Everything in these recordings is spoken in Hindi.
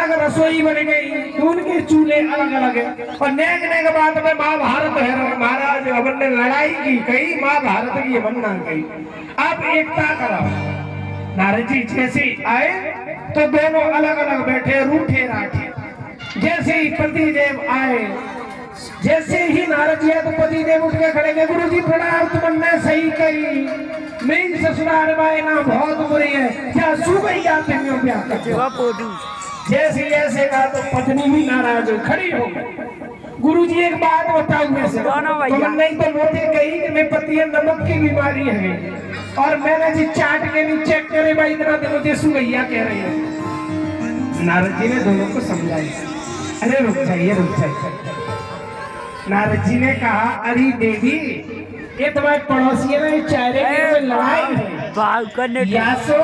अलग रसोई बन गई, उनके चूल्हे अलग अलग है। और नेकने के बाद में महाभारत है, महाराज अपन ने लड़ाई की कही, महाभारत की बनना गई। अब एकता कराओ। नारद जी जैसे आए तो दोनों अलग अलग बैठे, रूठे राठे। जैसे ही पतिदेव आए, जैसे ही नारद जी आए तो पतिदेव उठ के खड़े, गुरु जी प्रणाम, तुमने सही कही, मेरी ससुराल में ना बहुत बुरी है, क्या सू गई आते हैं ब्याह करते। जैसे जैसे कहा तो पत्नी भी नाराज हो खड़ी हो गई। गुरु जी एक बात बताऊं मैं से, नहीं तो मोटे कही कि मैं पति नमक की बीमारी है, और मैंने जी चाट के नहीं चेक करे भाई इतना तो मुझे सुगैया कह रही है। नारद जी ने दोनों को समझाया, अरे रुक जाइए रुक जाइए। नारद जी ने कहा, अरे देवी ये तुम्हारे पड़ोसी है ना, ये चारे में लड़ाई है या सो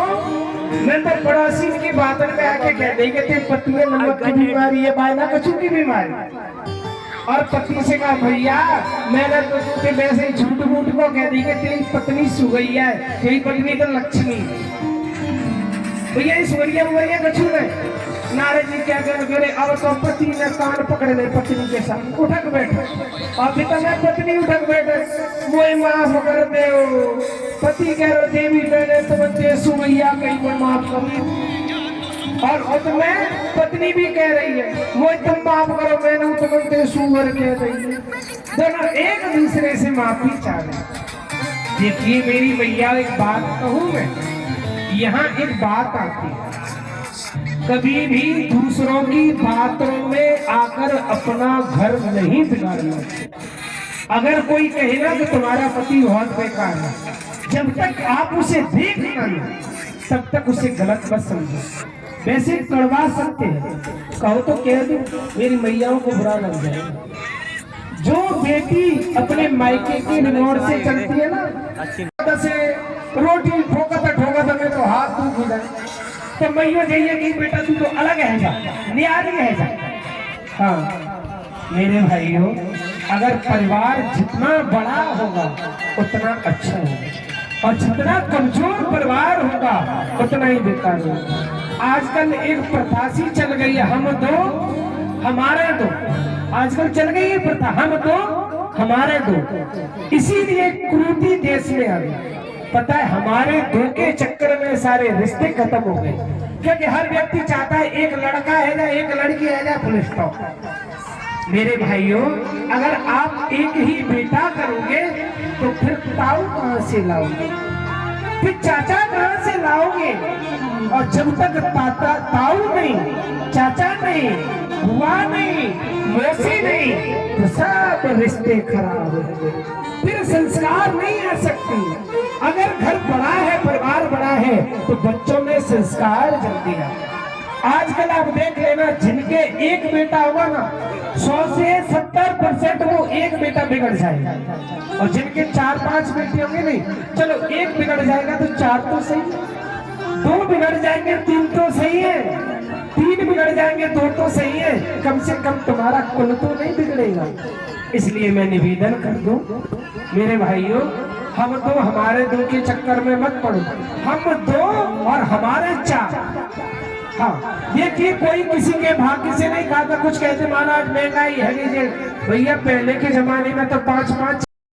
मैं तो पड़ोसी की बात में आके कह देंगे तेरे पति में नमक की बीमारी है, बायना कचू की बीमारी। और पति से कहा, भैया मैंने तो वैसे झूठ मूठ को कह दी कि तेरी पत्नी सुगैया है, तेरी पत्नी तो लक्ष्मी। भैया ये सुगैया बुगैया कछू है। नारद जी क्या करे, अब तो पति ने कान पकड़ ले पत्नी के साथ, उठक बैठे। अभी तो मैं पत्नी उठक बैठे, मुझे माफ कर दे। पति कह रहे, देवी मैंने तुमसे सुगैया कही, मैं माफ करूं। और तो मैं पत्नी भी कह रही है, मुझे तुम माफ करो, मैंने तुमसे सुअर कह रही है। दोनों एक दूसरे से माफी चाह रहे। देखिए मेरी भैया एक बात कहूं मैं, यहाँ एक बात आती है, कभी भी दूसरों की बातों में आकर अपना घर नहीं बिगाड़ना। अगर कोई कहे ना कि तुम्हारा पति बहुत बेकार है, जब तक आप उसे देख ना लो तब तक उसे गलत मत समझो। वैसे करवा सकते हैं, कहो तो कह दो, मेरी मैयाओं को बुरा लग जाए। जो बेटी अपने मायके के रिमोट से चलती है ना, से रोटी ठोका था मैं तो हाथ दुख जाए, तो मैं यो जाइए कि बेटा तू तो अलग है जा, न्यारी है जा। हाँ मेरे भाइयों, अगर परिवार जितना बड़ा होगा उतना अच्छा होगा, और जितना कमजोर परिवार होगा उतना ही बेकार होगा। आजकल एक प्रथा सी चल गई है, हम दो हमारे दो। आजकल चल गई है प्रथा, हम दो हमारे दो। इसीलिए क्रूरता देश में आ गई। पता है हमारे दो के चक्कर में सारे रिश्ते खत्म हो गए, क्योंकि हर व्यक्ति चाहता है एक लड़का है या एक लड़की है या फुल स्टॉप। मेरे भाइयों, अगर आप एक ही बेटा करोगे तो फिर ताऊ कहां से लाओगे, फिर चाचा कहां से लाओगे? और जब तक ताऊ नहीं, चाचा नहीं, बुआ नहीं, मौसी नहीं, तो सब रिश्ते खराब होंगे, फिर संस्कार नहीं आ सकती। अगर घर बड़ा है, परिवार बड़ा है, तो बच्चों में संस्कार जल्दी आते। आजकल आप देख लेना, जिनके एक बेटा होगा ना, 100 से 70% वो एक बेटा बिगड़ जाएगा, और जिनके 4-5 बेटे होंगे, नहीं चलो एक बिगड़ जाएगा तो 4 तो सही, 2 बिगड़ जाएंगे 3 तो सही है, 3 बिगड़ जाएंगे 2 तो सही है, कम से कम तुम्हारा कुल तो नहीं बिगड़ेगा। इसलिए मैं निवेदन कर दूं मेरे भाइयों, हम दो हमारे दो के चक्कर में मत पड़ो, हम दो और हमारे 4। हाँ देखिए, कोई किसी के भाग्य से नहीं खाता। कुछ कहते महाराज महंगाई है, भैया पहले के जमाने में तो 5-5